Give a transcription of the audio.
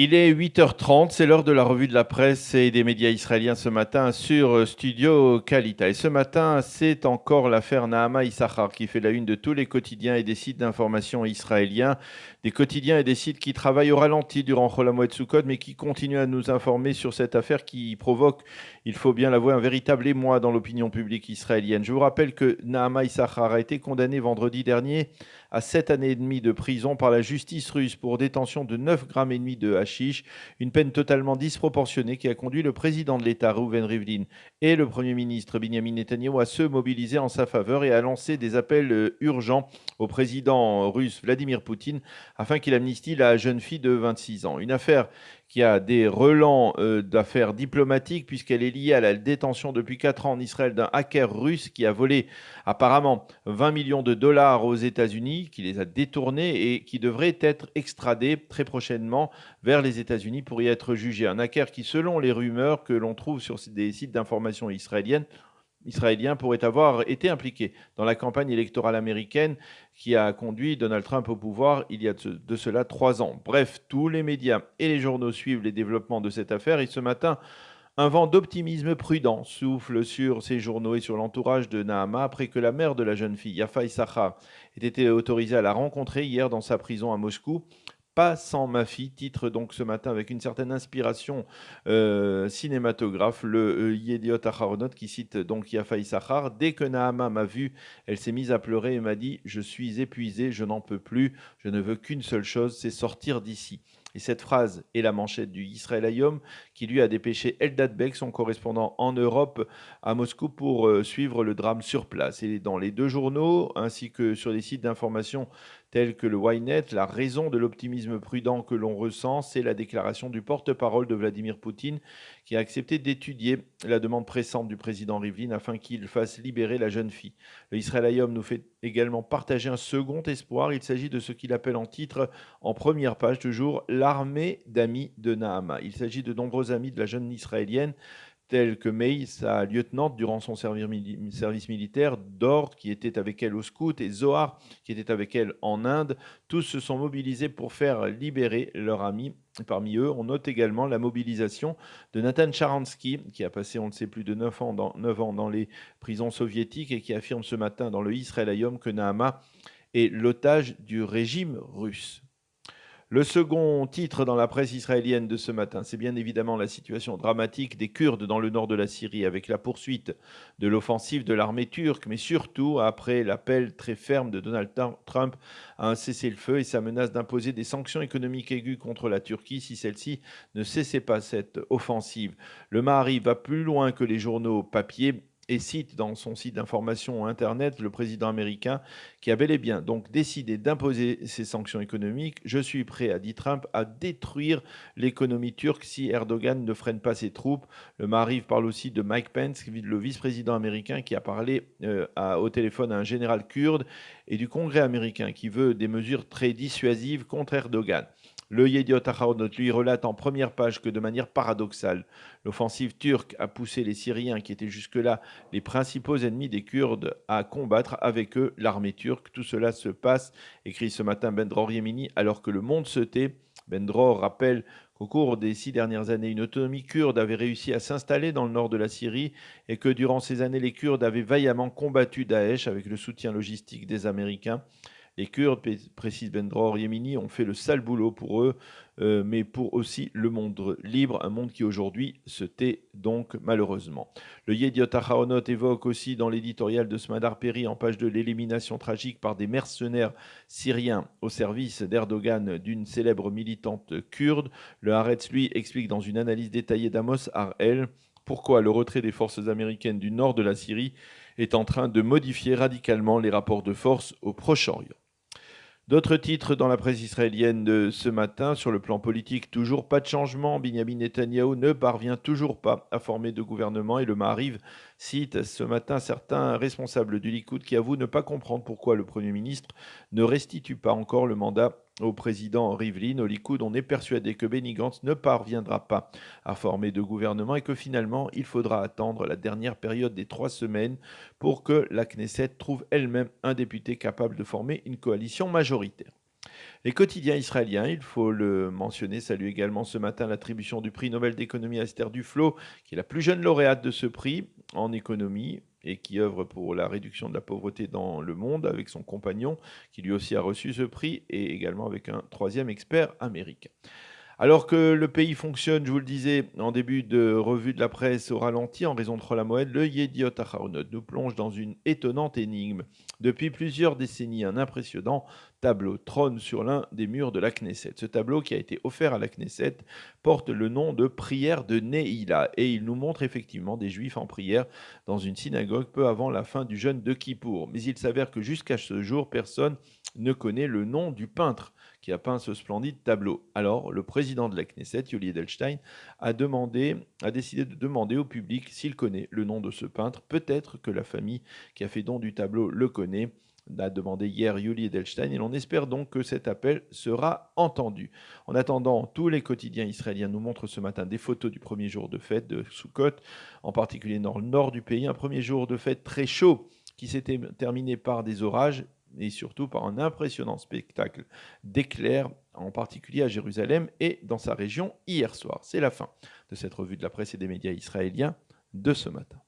Il est 8h30, c'est l'heure de la revue de la presse et des médias israéliens ce matin sur Studio Kalita. Et ce matin, c'est encore l'affaire Nahama Issachar qui fait la une de tous les quotidiens et des sites d'information israéliens. Des quotidiens et des sites qui travaillent au ralenti durant Chol HaMoed Sukkot, mais qui continuent à nous informer sur cette affaire qui provoque, il faut bien l'avouer, un véritable émoi dans l'opinion publique israélienne. Je vous rappelle que Nahama Issachar a été condamné vendredi dernier à 7 années et demie de prison par la justice russe pour détention de 9,5 grammes de hashish, une peine totalement disproportionnée qui a conduit le président de l'État, Reuven Rivlin, et le Premier ministre Benyamin Netanyahou à se mobiliser en sa faveur et à lancer des appels urgents au président russe Vladimir Poutine afin qu'il amnistie la jeune fille de 26 ans. Une affaire qui a des relents d'affaires diplomatiques puisqu'elle est liée à la détention depuis 4 ans en Israël d'un hacker russe qui a volé apparemment 20 millions de dollars aux États-Unis, qui les a détournés et qui devrait être extradé très prochainement vers les États-Unis pour y être jugé. Un hacker qui, selon les rumeurs que l'on trouve sur des sites d'information israélien pourrait avoir été impliqué dans la campagne électorale américaine qui a conduit Donald Trump au pouvoir il y a de cela 3 ans. Bref, tous les médias et les journaux suivent les développements de cette affaire et ce matin, un vent d'optimisme prudent souffle sur ces journaux et sur l'entourage de Nahama après que la mère de la jeune fille, Yafa Issachar, ait été autorisée à la rencontrer hier dans sa prison à Moscou. Pas sans ma fille, titre donc ce matin avec une certaine inspiration cinématographe, le Yediot Aharonot qui cite donc Yafa Issachar. Dès que Nahama m'a vu, elle s'est mise à pleurer et m'a dit « Je suis épuisée, je n'en peux plus, je ne veux qu'une seule chose, c'est sortir d'ici ». Et cette phrase est la manchette du Israël Hayom qui lui a dépêché Eldad Beck, son correspondant en Europe à Moscou, pour suivre le drame sur place. Et dans les deux journaux, ainsi que sur les sites d'information tels que le Ynet, la raison de l'optimisme prudent que l'on ressent, c'est la déclaration du porte-parole de Vladimir Poutine qui a accepté d'étudier la demande pressante du président Rivlin afin qu'il fasse libérer la jeune fille. Le Israël Hayom nous fait également partager un second espoir. Il s'agit de ce qu'il appelle en titre, en première page toujours, l'armée d'amis de Nahama. Il s'agit de nombreux amis de la jeune israélienne tels que Mei, sa lieutenante durant son service militaire, Dor, qui était avec elle au scout, et Zohar, qui était avec elle en Inde. Tous se sont mobilisés pour faire libérer leur ami. Parmi eux, on note également la mobilisation de Nathan Sharansky, qui a passé, on le sait, plus de 9 ans dans les prisons soviétiques et qui affirme ce matin dans le Israël Hayom que Nahama est l'otage du régime russe. Le second titre dans la presse israélienne de ce matin, c'est bien évidemment la situation dramatique des Kurdes dans le nord de la Syrie, avec la poursuite de l'offensive de l'armée turque, mais surtout après l'appel très ferme de Donald Trump à un cessez-le-feu et sa menace d'imposer des sanctions économiques aiguës contre la Turquie si celle-ci ne cessait pas cette offensive. Le Maariv va plus loin que les journaux papier et cite dans son site d'information Internet le président américain qui a bel et bien donc décidé d'imposer ces sanctions économiques. Je suis prêt, a dit Trump, à détruire l'économie turque si Erdogan ne freine pas ses troupes. Le Maariv parle aussi de Mike Pence, le vice-président américain qui a parlé au téléphone à un général kurde et du Congrès américain qui veut des mesures très dissuasives contre Erdogan. Le Yediot Aharonot lui relate en première page que de manière paradoxale, l'offensive turque a poussé les Syriens, qui étaient jusque-là les principaux ennemis des Kurdes, à combattre avec eux l'armée turque. Tout cela se passe, écrit ce matin Ben Dror Yemini, alors que le monde se tait. Ben Dror rappelle qu'au cours des 6 dernières années, une autonomie kurde avait réussi à s'installer dans le nord de la Syrie et que durant ces années, les Kurdes avaient vaillamment combattu Daesh avec le soutien logistique des Américains. Les Kurdes, précise Ben Dror Yemini, ont fait le sale boulot pour eux, mais pour aussi le monde libre, un monde qui aujourd'hui se tait donc malheureusement. Le Yediot Aharonot évoque aussi dans l'éditorial de Smadar Peri en page 2 l'élimination tragique par des mercenaires syriens au service d'Erdogan d'une célèbre militante kurde. Le Haaretz, lui, explique dans une analyse détaillée d'Amos Harel pourquoi le retrait des forces américaines du nord de la Syrie est en train de modifier radicalement les rapports de force au Proche-Orient. D'autres titres dans la presse israélienne de ce matin, sur le plan politique, toujours pas de changement. Benyamin Netanyahou ne parvient toujours pas à former de gouvernement et le Maariv cite ce matin certains responsables du Likoud qui avouent ne pas comprendre pourquoi le Premier ministre ne restitue pas encore le mandat au président Rivlin. Au Likoud, on est persuadé que Benny Gantz ne parviendra pas à former de gouvernement et que finalement, il faudra attendre la dernière période des 3 semaines pour que la Knesset trouve elle-même un député capable de former une coalition majoritaire. Les quotidiens israéliens, il faut le mentionner, saluent également ce matin l'attribution du prix Nobel d'économie à Esther Duflo, qui est la plus jeune lauréate de ce prix en économie et qui œuvre pour la réduction de la pauvreté dans le monde avec son compagnon, qui lui aussi a reçu ce prix, et également avec un troisième expert américain. Alors que le pays fonctionne, je vous le disais, en début de revue de la presse au ralenti en raison de Roll Moed, le Yediot Aharonot nous plonge dans une étonnante énigme. Depuis plusieurs décennies, un impressionnant tableau trône sur l'un des murs de la Knesset. Ce tableau, qui a été offert à la Knesset, porte le nom de prière de Neila et il nous montre effectivement des juifs en prière dans une synagogue peu avant la fin du jeûne de Kippour. Mais il s'avère que jusqu'à ce jour, personne ne connaît le nom du peintre qui a peint ce splendide tableau. Alors, le président de la Knesset, Yoli Edelstein, a décidé de demander au public s'il connaît le nom de ce peintre. Peut-être que la famille qui a fait don du tableau le connaît. A demandé hier Yoli Edelstein et l'on espère donc que cet appel sera entendu. En attendant, tous les quotidiens israéliens nous montrent ce matin des photos du premier jour de fête de Sukkot, en particulier dans le nord du pays, un premier jour de fête très chaud qui s'était terminé par des orages et surtout par un impressionnant spectacle d'éclairs, en particulier à Jérusalem et dans sa région hier soir. C'est la fin de cette revue de la presse et des médias israéliens de ce matin.